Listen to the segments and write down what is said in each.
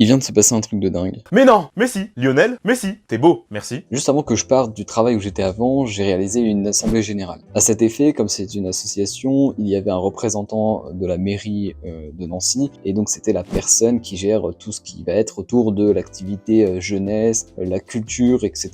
Il vient de se passer un truc de dingue. Mais non, mais si, Lionel, mais si, t'es beau, merci. Juste avant que je parte du travail où j'étais avant, j'ai réalisé une assemblée générale. À cet effet, comme c'est une association, il y avait un représentant de la mairie de Nancy, et donc c'était la personne qui gère tout ce qui va être autour de l'activité jeunesse, la culture, etc.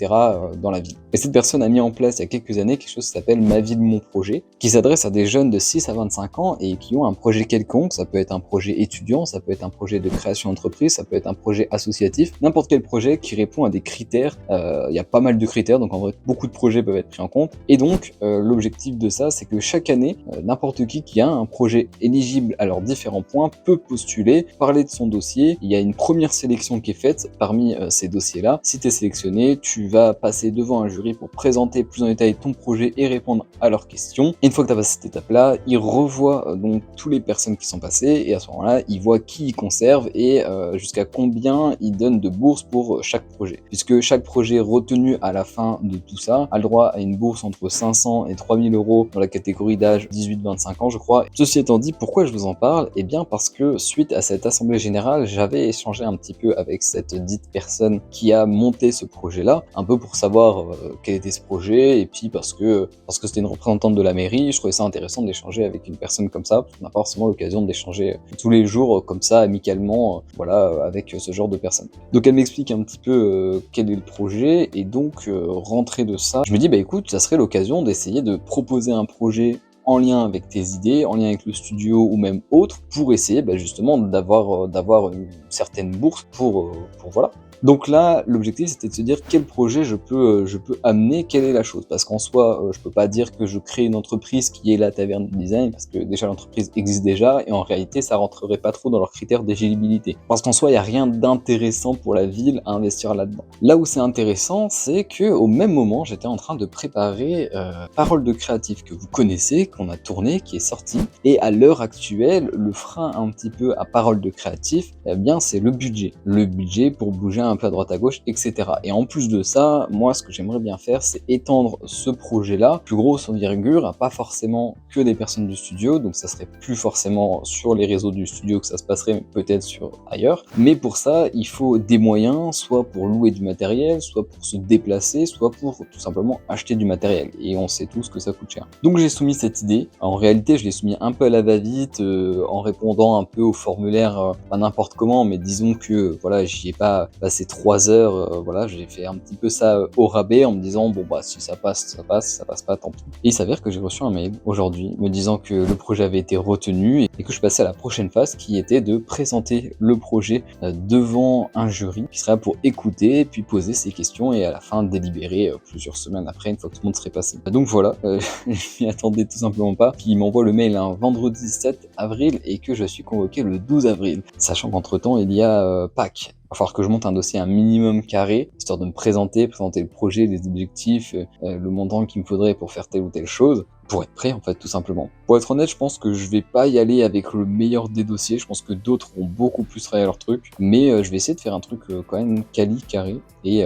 Dans la ville. Et cette personne a mis en place il y a quelques années quelque chose qui s'appelle Ma Ville Mon Projet, qui s'adresse à des jeunes de 6 à 25 ans et qui ont un projet quelconque. Ça peut être un projet étudiant, ça peut être un projet de création d'entreprise, ça peut être un projet associatif, n'importe quel projet qui répond à des critères. Il y a pas mal de critères, donc en vrai beaucoup de projets peuvent être pris en compte. Et donc l'objectif de ça, c'est que chaque année, n'importe qui a un projet éligible à leurs différents points peut postuler, parler de son dossier. Il y a une première sélection qui est faite parmi ces dossiers-là. Si tu es sélectionné, tu vas passer devant un jury pour présenter plus en détail ton projet et répondre à leurs questions. Et une fois que tu as passé cette étape-là, ils revoient donc toutes les personnes qui sont passées et à ce moment-là, ils voient qui ils conservent et jusqu'à combien ils donnent de bourses pour chaque projet. Puisque chaque projet retenu à la fin de tout ça a le droit à une bourse entre 500 et 3000 euros dans la catégorie d'âge 18-25 ans, je crois. Ceci étant dit, pourquoi je vous en parle? Eh bien parce que suite à cette assemblée générale, j'avais échangé un petit peu avec cette dite personne qui a monté ce projet-là, un peu pour savoir quel était ce projet, et puis parce que c'était une représentante de la mairie, je trouvais ça intéressant d'échanger avec une personne comme ça, parce qu'on n'a pas forcément l'occasion d'échanger tous les jours comme ça, amicalement, voilà, avec ce genre de personnes. Donc elle m'explique un petit peu quel est le projet, et donc rentré de ça, je me dis bah écoute, ça serait l'occasion d'essayer de proposer un projet en lien avec tes idées, en lien avec le studio ou même autre, pour essayer justement d'avoir une certaine bourse pour voilà. Donc là, l'objectif c'était de se dire quel projet je peux amener, quelle est la chose. Parce qu'en soi, je peux pas dire que je crée une entreprise qui est la Taverne du Design, parce que déjà l'entreprise existe déjà, et en réalité ça rentrerait pas trop dans leurs critères d'éligibilité. Parce qu'en soi, il y a rien d'intéressant pour la ville à investir là-dedans. Là où c'est intéressant, c'est que au même moment, j'étais en train de préparer Parole de créatif que vous connaissez, qu'on a tourné, qui est sorti. Et à l'heure actuelle, le frein un petit peu à Parole de créatif, eh bien c'est le budget. Le budget pour bouger un peu à droite à gauche, etc. Et en plus de ça, moi ce que j'aimerais bien faire, c'est étendre ce projet-là, plus grosse envergure, à pas forcément que des personnes du studio, donc ça serait plus forcément sur les réseaux du studio que ça se passerait, mais peut-être sur ailleurs. Mais pour ça, il faut des moyens, soit pour louer du matériel, soit pour se déplacer, soit pour tout simplement acheter du matériel. Et on sait tous que ça coûte cher. Donc j'ai soumis cette idée. En réalité, je l'ai soumis un peu à la va-vite, en répondant un peu au formulaire, pas n'importe comment, mais disons que voilà, j'y ai pas passé 3 heures, voilà, j'ai fait un petit peu ça au rabais en me disant bon bah si ça passe, ça passe, ça passe pas, tant pis. Et il s'avère que j'ai reçu un mail aujourd'hui me disant que le projet avait été retenu et que je passais à la prochaine phase qui était de présenter le projet devant un jury qui serait là pour écouter, puis poser ses questions et à la fin délibérer plusieurs semaines après, une fois que tout le monde serait passé. Donc voilà, je m'y attendais tout simplement pas. Puis il m'envoie le mail un vendredi 7 avril et que je suis convoqué le 12 avril. Sachant qu'entre temps, il y a Pâques. Il va falloir que je monte un dossier un minimum carré, histoire de me présenter le projet, les objectifs, le montant qu'il me faudrait pour faire telle ou telle chose, pour être prêt en fait tout simplement. Pour être honnête, je pense que je vais pas y aller avec le meilleur des dossiers, je pense que d'autres ont beaucoup plus travaillé leur truc, mais je vais essayer de faire un truc quand même quali, carré, et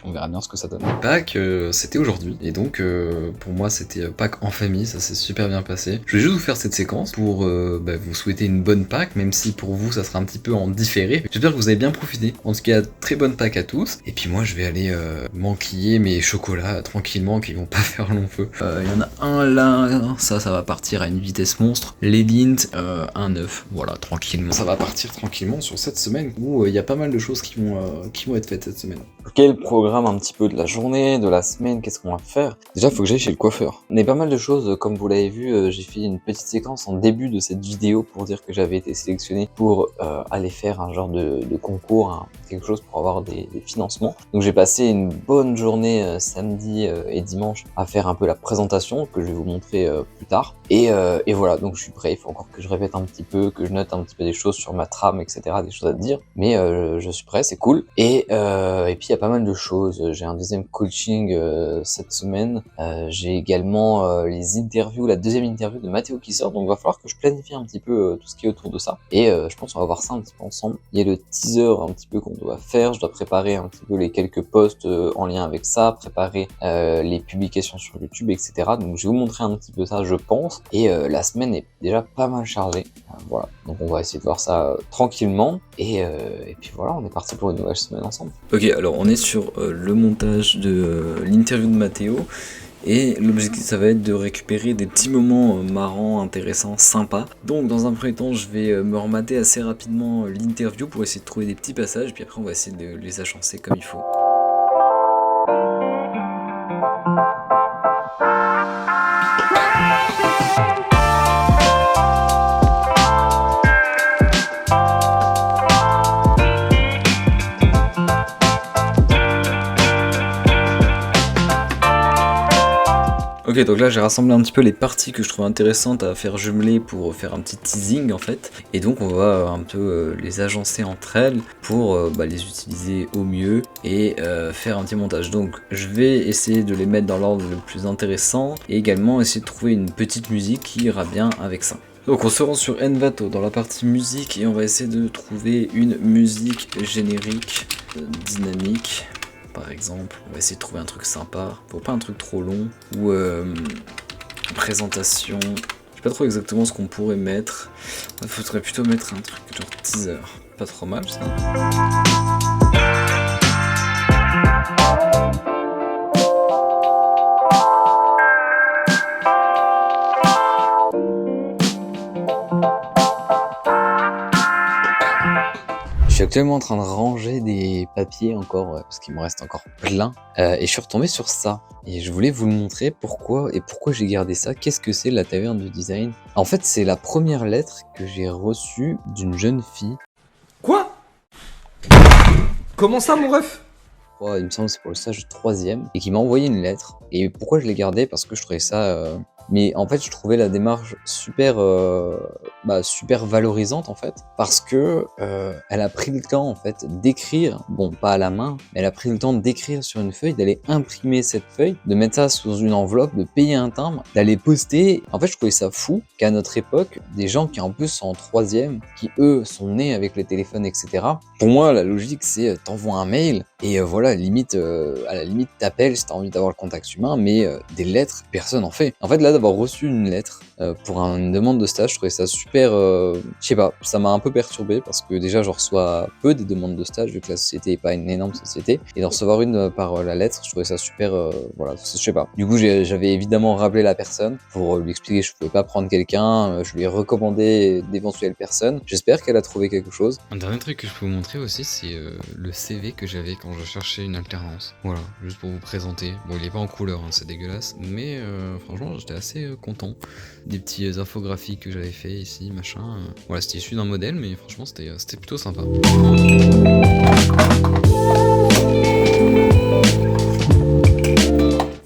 on verra bien ce que ça donne. Pâques, c'était aujourd'hui, et donc pour moi c'était Pâques en famille, ça s'est super bien passé. Je vais juste vous faire cette séquence pour vous souhaiter une bonne Pâques, même si pour vous ça sera un petit peu en différé. J'espère que vous avez bien profité. En tout cas, très bonne Pâques à tous. Et puis moi je vais aller m'enquiller mes chocolats tranquillement qui vont pas faire long feu. Il y en a un là, ça va partir à une vitesse monstre. Les Lindt, un œuf, voilà, tranquillement. Ça va partir tranquillement sur cette semaine où il y a pas mal de choses qui vont être faites cette semaine. Quel programme un petit peu de la journée, de la semaine, qu'est-ce qu'on va faire? Déjà, faut que j'aille chez le coiffeur. On a pas mal de choses, comme vous l'avez vu, j'ai fait une petite séquence en début de cette vidéo pour dire que j'avais été sélectionné pour aller faire un genre de concours, hein, quelque chose pour avoir des financements. Donc j'ai passé une bonne journée samedi et dimanche à faire un peu la présentation que je vais vous montrer plus tard. Et voilà, donc je suis prêt, il faut encore que je répète un petit peu, que je note un petit peu des choses sur ma trame, etc., des choses à dire. Mais je suis prêt, c'est cool. Et puis il y a pas mal de choses. J'ai un deuxième coaching cette semaine. J'ai également les interviews, la deuxième interview de Mathéo qui sort, donc il va falloir que je planifie un petit peu tout ce qui est autour de ça. Et je pense qu'on va voir ça un petit peu ensemble. Il y a le teaser un petit peu qu'on doit faire, je dois préparer un petit peu les quelques posts en lien avec ça, préparer les publications sur YouTube, etc. Donc je vais vous montrer un petit peu ça, je pense, et la semaine est déjà pas mal chargée. Voilà, donc on va essayer de voir ça tranquillement, et puis voilà, on est parti pour une nouvelle semaine ensemble. Ok, alors on est sur le montage de l'interview de Mathéo. Et l'objectif ça va être de récupérer des petits moments marrants, intéressants, sympas. Donc dans un premier temps je vais me remater assez rapidement l'interview pour essayer de trouver des petits passages, puis après on va essayer de les agencer comme il faut. Ok, donc là j'ai rassemblé un petit peu les parties que je trouve intéressantes à faire jumeler pour faire un petit teasing en fait. Et donc on va un peu les agencer entre elles pour les utiliser au mieux et faire un petit montage. Donc je vais essayer de les mettre dans l'ordre le plus intéressant et également essayer de trouver une petite musique qui ira bien avec ça. Donc on se rend sur Envato dans la partie musique et on va essayer de trouver une musique générique dynamique. Par exemple, on va essayer de trouver un truc sympa, faut pas un truc trop long, ou présentation, je sais pas trop exactement ce qu'on pourrait mettre, il faudrait plutôt mettre un truc genre teaser, pas trop mal ça. Je suis actuellement en train de ranger des papiers encore, parce qu'il me reste encore plein, et je suis retombé sur ça. Et je voulais vous le montrer pourquoi j'ai gardé ça. Qu'est-ce que c'est la taverne du design? En fait, c'est la première lettre que j'ai reçue d'une jeune fille. Quoi? Comment ça, mon ref? Il me semble que c'est pour le stage de 3e, et qui m'a envoyé une lettre. Et pourquoi je l'ai gardé? Parce que je trouvais ça... Mais en fait, je trouvais la démarche super valorisante en fait, parce que elle a pris le temps en fait d'écrire, bon pas à la main, mais elle a pris le temps d'écrire sur une feuille, d'aller imprimer cette feuille, de mettre ça sous une enveloppe, de payer un timbre, d'aller poster. En fait, je trouvais ça fou qu'à notre époque, des gens qui en plus sont en 3e, qui eux sont nés avec les téléphones, etc. Pour moi, la logique c'est t'envoies un mail et voilà, à la limite t'appelles si t'as envie d'avoir le contact humain, mais des lettres, personne en fait. En fait là, d'avoir reçu une lettre pour une demande de stage, je trouvais ça super, je sais pas, ça m'a un peu perturbé parce que déjà je reçois peu des demandes de stage vu que la société est pas une énorme société, et d'en recevoir une par la lettre, je trouvais ça super, voilà, je sais pas. Du coup j'avais évidemment rappelé la personne pour lui expliquer que je pouvais pas prendre quelqu'un, je lui ai recommandé d'éventuelles personnes, j'espère qu'elle a trouvé quelque chose. Un dernier truc que je peux vous montrer aussi, c'est le CV que j'avais quand je cherchais une alternance. Voilà, juste pour vous présenter. Bon, il est pas en couleur, hein, c'est dégueulasse, mais franchement j'étais assez content. Des petits infographies que j'avais fait ici, machin. Voilà, c'était issu d'un modèle, mais franchement c'était plutôt sympa.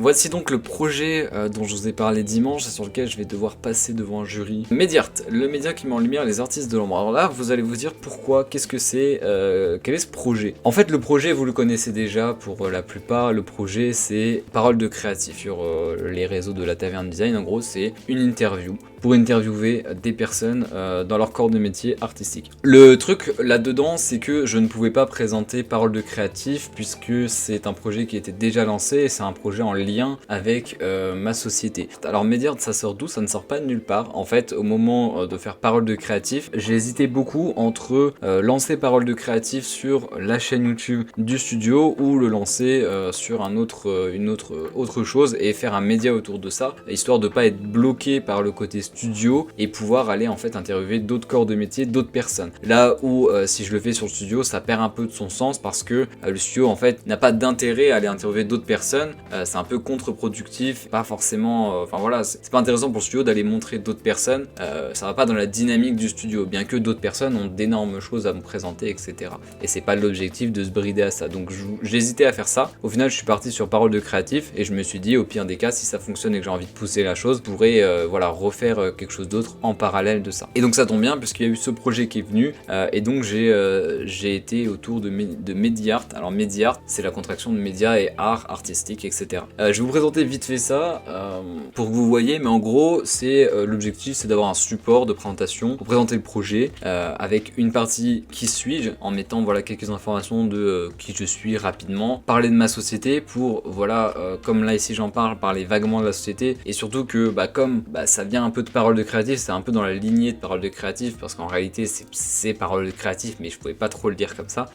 Voici donc le projet dont je vous ai parlé dimanche et sur lequel je vais devoir passer devant un jury. Mediart, le média qui met en lumière les artistes de l'ombre. Alors là, vous allez vous dire pourquoi, qu'est-ce que c'est, quel est ce projet? En fait, le projet, vous le connaissez déjà pour la plupart. Le projet, c'est Parole de créatif sur les réseaux de la Taverne Design. En gros, c'est une interview pour interviewer des personnes dans leur corps de métier artistique. Le truc là-dedans, c'est que je ne pouvais pas présenter Parole de créatif puisque c'est un projet qui était déjà lancé et c'est un projet en lien avec ma société. Alors Mediart, ça sort d'où? Ça ne sort pas de nulle part. En fait, au moment de faire Parole de créatif, j'ai hésité beaucoup entre lancer Parole de créatif sur la chaîne YouTube du studio ou le lancer sur une autre chose et faire un média autour de ça, histoire de pas être bloqué par le côté studio et pouvoir aller en fait interviewer d'autres corps de métier, d'autres personnes. Là où si je le fais sur le studio, ça perd un peu de son sens parce que le studio en fait n'a pas d'intérêt à aller interviewer d'autres personnes, c'est un peu contre-productif, pas forcément, enfin voilà, c'est pas intéressant pour le studio d'aller montrer d'autres personnes, ça va pas dans la dynamique du studio, bien que d'autres personnes ont d'énormes choses à me présenter, etc. Et c'est pas l'objectif de se brider à ça, donc j'hésitais à faire ça. Au final, je suis parti sur Parole de créatif et je me suis dit, au pire des cas, si ça fonctionne et que j'ai envie de pousser la chose, je pourrais voilà, refaire faire quelque chose d'autre en parallèle de ça. Et donc ça tombe bien puisqu'il y a eu ce projet qui est venu et donc j'ai été autour de Mediart. Alors Mediart, c'est la contraction de média et art artistique, etc. Je vais vous présenter vite fait ça pour que vous voyez, mais en gros, l'objectif, c'est d'avoir un support de présentation pour présenter le projet avec une partie qui suis-je, en mettant voilà quelques informations de qui je suis rapidement, parler de ma société pour voilà comme là ici j'en parler vaguement de la société et surtout que comme ça vient un peu de parole de créatif, c'est un peu dans la lignée de parole de créatif parce qu'en réalité c'est parole de créatif mais je pouvais pas trop le dire comme ça.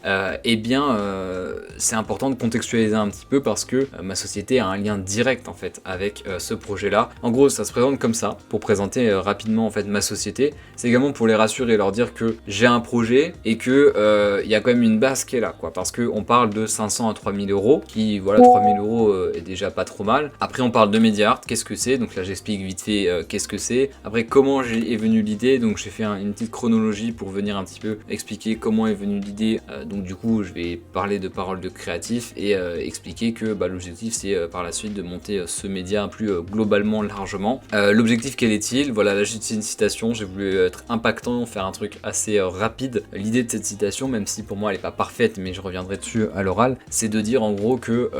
C'est important de contextualiser un petit peu parce que ma société a un lien direct en fait avec ce projet là. En gros ça se présente comme ça pour présenter rapidement en fait ma société. C'est également pour les rassurer, leur dire que j'ai un projet et que il y a quand même une base qui est là quoi, parce que on parle de 500 à 3000 euros qui voilà 3000 euros est déjà pas trop mal. Après on parle de Mediart, qu'est-ce que c'est, donc là j'explique vite fait qu'est-ce que c'est. Après comment est venue l'idée, donc j'ai fait une petite chronologie pour venir un petit peu expliquer comment est venue l'idée. Donc du coup je vais parler de paroles de créatif et expliquer que l'objectif c'est par la suite de monter ce média plus globalement largement. L'objectif quel est-il? Voilà, là j'ai une citation, j'ai voulu être impactant, faire un truc assez rapide. L'idée de cette citation, même si pour moi elle est pas parfaite mais je reviendrai dessus à l'oral, c'est de dire en gros que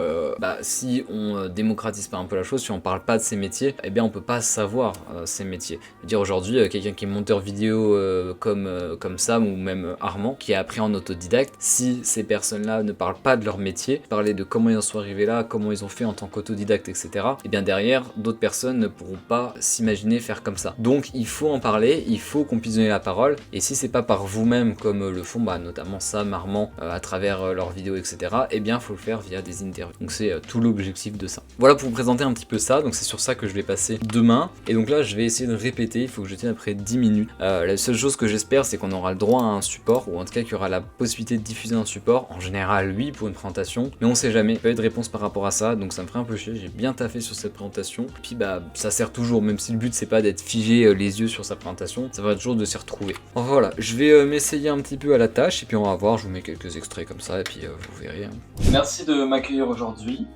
si on démocratise pas un peu la chose, si on parle pas de ces métiers, eh bien on peut pas savoir ces métiers. Dire aujourd'hui quelqu'un qui est monteur vidéo comme Sam ou même Armand qui a appris en autodidacte, si ces personnes-là ne parlent pas de leur métier, parler de comment ils en sont arrivés là, comment ils ont fait en tant qu'autodidacte, etc. Et bien derrière, d'autres personnes ne pourront pas s'imaginer faire comme ça. Donc il faut en parler, il faut qu'on puisse donner la parole, et si c'est pas par vous-même comme le font notamment Sam, Armand, à travers leurs vidéos, etc. Et bien faut le faire via des interviews. Donc c'est tout l'objectif de ça. Voilà pour vous présenter un petit peu ça, donc c'est sur ça que je vais passer demain. Et donc là je vais essayer de répéter, il faut que je tienne après 10 minutes. La seule chose que j'espère c'est qu'on aura le droit à un support, ou en tout cas qu'il y aura la possibilité de diffuser un support. En général oui pour une présentation, mais on sait jamais, pas eu de réponse par rapport à ça, donc ça me ferait un peu chier. J'ai bien taffé sur cette présentation, puis ça sert toujours, même si le but c'est pas d'être figé les yeux sur sa présentation, ça va toujours de s'y retrouver. Enfin voilà, je vais m'essayer un petit peu à la tâche, et puis on va voir, je vous mets quelques extraits comme ça, et puis vous verrez. Merci de m'accueillir aujourd'hui,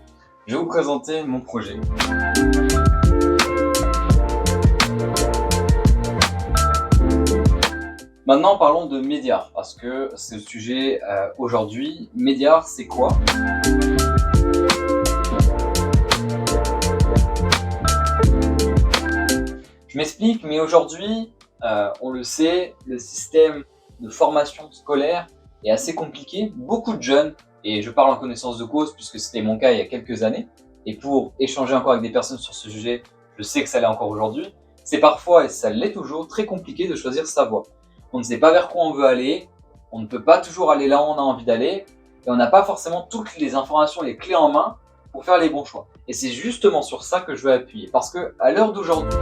je vais vous présenter mon projet. Maintenant parlons de Mediart, parce que c'est le sujet aujourd'hui. Mediart c'est quoi? Je m'explique, mais aujourd'hui, on le sait, le système de formation scolaire est assez compliqué. Beaucoup de jeunes, et je parle en connaissance de cause puisque c'était mon cas il y a quelques années, et pour échanger encore avec des personnes sur ce sujet, je sais que ça l'est encore aujourd'hui, c'est parfois, et ça l'est toujours, très compliqué de choisir sa voie. On ne sait pas vers quoi on veut aller, on ne peut pas toujours aller là où on a envie d'aller, et on n'a pas forcément toutes les informations, les clés en main pour faire les bons choix. Et c'est justement sur ça que je veux appuyer, parce que à l'heure d'aujourd'hui,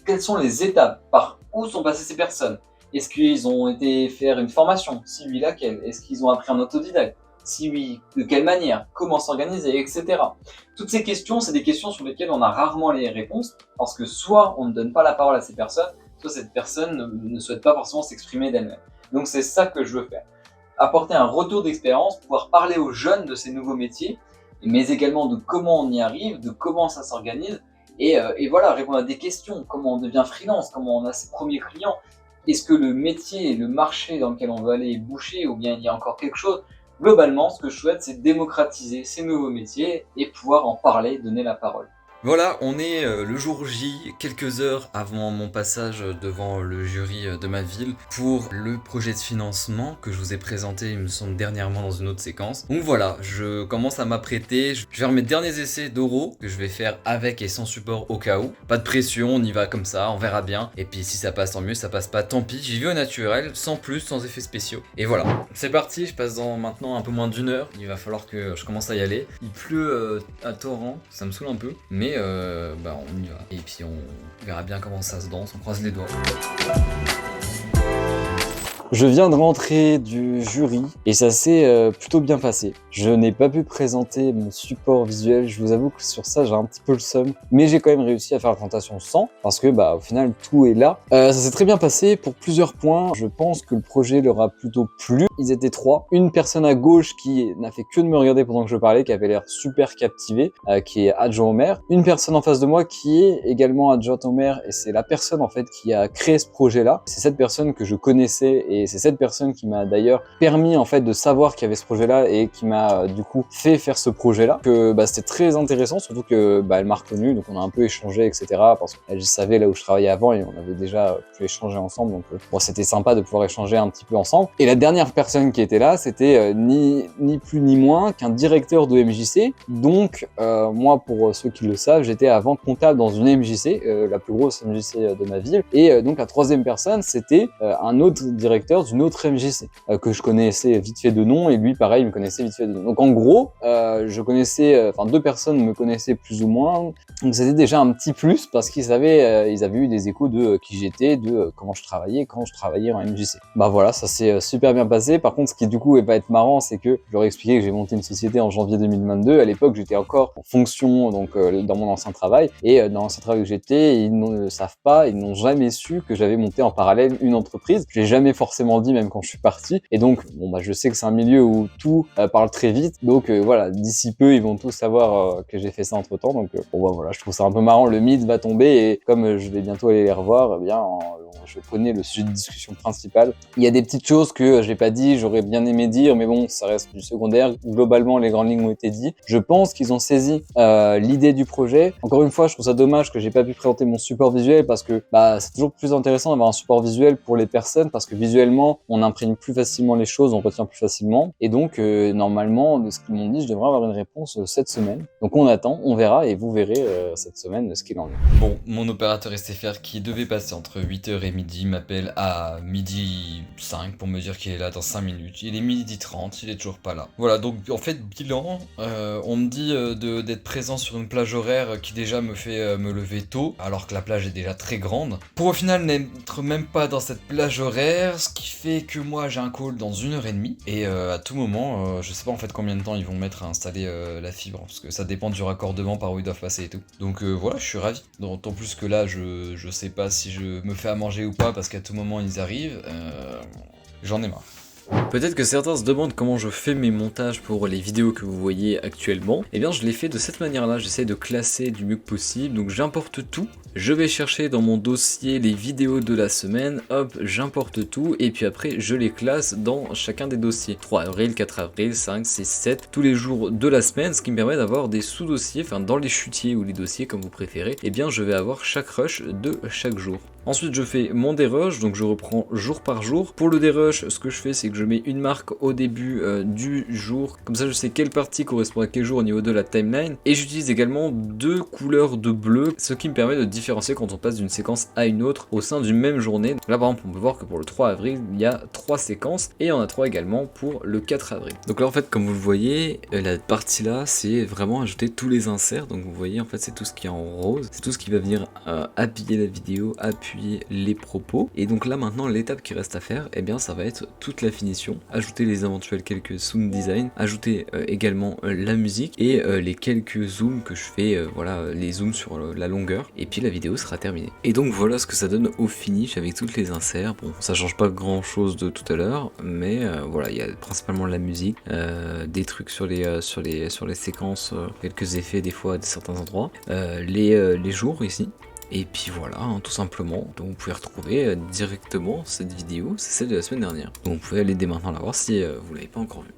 quelles sont les étapes? Par où sont passées ces personnes? Est-ce qu'ils ont été faire une formation? Si oui, laquelle? Est-ce qu'ils ont appris en autodidacte? Si oui, de quelle manière? Comment s'organiser? Etc. Toutes ces questions, c'est des questions sur lesquelles on a rarement les réponses, parce que soit on ne donne pas la parole à ces personnes, soit cette personne ne souhaite pas forcément s'exprimer d'elle-même. Donc c'est ça que je veux faire. Apporter un retour d'expérience, pouvoir parler aux jeunes de ces nouveaux métiers, mais également de comment on y arrive, de comment ça s'organise, et voilà, répondre à des questions, comment on devient freelance, comment on a ses premiers clients, est-ce que le métier et le marché dans lequel on veut aller est bouché, ou bien il y a encore quelque chose. Globalement, ce que je souhaite, c'est démocratiser ces nouveaux métiers et pouvoir en parler, donner la parole. Voilà, on est le jour J, quelques heures avant mon passage devant le jury de ma ville pour le projet de financement que je vous ai présenté, il me semble, dernièrement dans une autre séquence. Donc voilà, je commence à m'apprêter, je vais faire mes derniers essais d'oraux que je vais faire avec et sans support au cas où. Pas de pression, on y va comme ça, on verra bien. Et puis si ça passe, tant mieux, ça passe pas, tant pis. J'y vais au naturel, sans plus, sans effets spéciaux. Et voilà, c'est parti, je passe dans maintenant un peu moins d'1 heure. Il va falloir que je commence à y aller. Il pleut à torrent, ça me saoule un peu, mais on y va. Et puis on verra bien comment ça se danse, on croise les doigts. Je viens de rentrer du jury et ça s'est plutôt bien passé. Je n'ai pas pu présenter mon support visuel, je vous avoue que sur ça j'ai un petit peu le seum, mais j'ai quand même réussi à faire la présentation sans, parce que au final tout est là. Ça s'est très bien passé pour plusieurs points. Je pense que le projet leur a plutôt plu. Ils étaient 3. Une personne à gauche qui n'a fait que de me regarder pendant que je parlais, qui avait l'air super captivée, qui est adjoint au maire. Une personne en face de moi qui est également adjointe au maire, et c'est la personne en fait qui a créé ce projet-là. C'est cette personne que je connaissais, et c'est cette personne qui m'a d'ailleurs permis en fait de savoir qu'il y avait ce projet-là et qui m'a du coup fait faire ce projet-là. Que c'était très intéressant, surtout que elle m'a reconnu, donc on a un peu échangé, etc. Parce qu'elle savait là où je travaillais avant et on avait déjà pu échanger ensemble, donc bon, c'était sympa de pouvoir échanger un petit peu ensemble. Et la dernière personne qui était là, c'était ni plus ni moins qu'un directeur de MJC. Donc moi, pour ceux qui le savent, j'étais avant comptable dans une MJC, la plus grosse MJC de ma ville. Et donc la troisième personne, c'était un autre directeur d'une autre MJC que je connaissais vite fait de nom, et lui pareil, il me connaissait vite fait de nom. Donc en gros, je connaissais, deux personnes me connaissaient plus ou moins. Donc c'était déjà un petit plus parce qu'ils avaient eu des échos de qui j'étais, de comment je travaillais quand je travaillais en MJC. Voilà, ça s'est super bien passé. Par contre, ce qui du coup va être marrant, c'est que je leur ai expliqué que j'ai monté une société en janvier 2022. À l'époque, j'étais encore en fonction donc dans mon ancien travail, et dans l'ancien travail où j'étais, ils ne savent pas, ils n'ont jamais su que j'avais monté en parallèle une entreprise. Je l'ai jamais forcément dit, même quand je suis parti. Et donc je sais que c'est un milieu où tout parle très vite. Donc voilà, d'ici peu, ils vont tous savoir que j'ai fait ça entre temps. Donc voilà, je trouve ça un peu marrant. Le mythe va tomber, et comme je vais bientôt aller les revoir, je connais le sujet de discussion principal. Il y a des petites choses que je n'ai pas dit, j'aurais bien aimé dire, mais bon, ça reste du secondaire. Globalement, les grandes lignes ont été dites. Je pense qu'ils ont saisi l'idée du projet. Encore une fois, je trouve ça dommage que j'ai pas pu présenter mon support visuel, parce que c'est toujours plus intéressant d'avoir un support visuel pour les personnes, parce que visuellement, on imprime plus facilement les choses, on retient plus facilement. Et donc, normalement, de ce qu'ils m'ont dit, je devrais avoir une réponse cette semaine. Donc on attend, on verra, et vous verrez cette semaine ce qu'il en est. Bon, mon opérateur SFR qui devait passer entre 8h et midi m'appelle à midi 5 pour me dire qu'il est là dans 5 minutes. Il est midi 30, il est toujours pas là. Voilà, donc en fait, bilan, on me dit d'être présent sur une plage horaire qui déjà me fait me lever tôt, alors que la plage est déjà très grande, pour au final n'être même pas dans cette plage horaire, ce qui fait que moi j'ai un call dans 1h30, et à tout moment, je sais pas en fait combien de temps ils vont mettre à installer la fibre, parce que ça dépend du raccordement par où ils doivent passer et tout. Donc voilà, je suis ravi. D'autant plus que là, je sais pas si je me fais à manger ou pas, parce qu'à tout moment ils arrivent. J'en ai marre. Peut-être que certains se demandent comment je fais mes montages pour les vidéos que vous voyez actuellement. Eh bien je les fais de cette manière-là, j'essaie de classer du mieux que possible, donc j'importe tout. Je vais chercher dans mon dossier les vidéos de la semaine, hop, j'importe tout, et puis après je les classe dans chacun des dossiers. 3 avril, 4 avril, 5, 6, 7, tous les jours de la semaine, ce qui me permet d'avoir des sous-dossiers, enfin dans les chutiers ou les dossiers comme vous préférez, eh bien je vais avoir chaque rush de chaque jour. Ensuite je fais mon dérush, donc je reprends jour par jour. Pour le dérush, ce que je fais c'est que je mets une marque au début du jour, comme ça je sais quelle partie correspond à quel jour au niveau de la timeline. Et j'utilise également 2 couleurs de bleu, ce qui me permet de différencier quand on passe d'une séquence à une autre au sein d'une même journée. Là par exemple on peut voir que pour le 3 avril il y a 3 séquences, et il y en a 3 également pour le 4 avril. Donc là en fait comme vous le voyez, la partie là c'est vraiment ajouter tous les inserts, donc vous voyez en fait c'est tout ce qui est en rose, c'est tout ce qui va venir appuyer la vidéo, appuyer les propos. Et donc là maintenant l'étape qui reste à faire, eh bien ça va être toute la finition, ajouter les éventuels quelques sound design, ajouter également la musique et les quelques zooms que je fais, voilà, les zooms sur la longueur, et puis la vidéo sera terminée. Et donc voilà ce que ça donne au finish avec toutes les inserts. Bon, ça change pas grand chose de tout à l'heure, mais voilà, il y a principalement la musique, des trucs sur les séquences, quelques effets des fois à certains endroits, les jours ici. Et puis voilà, tout simplement. Donc vous pouvez retrouver directement cette vidéo, c'est celle de la semaine dernière. Donc vous pouvez aller dès maintenant la voir si vous l'avez pas encore vue.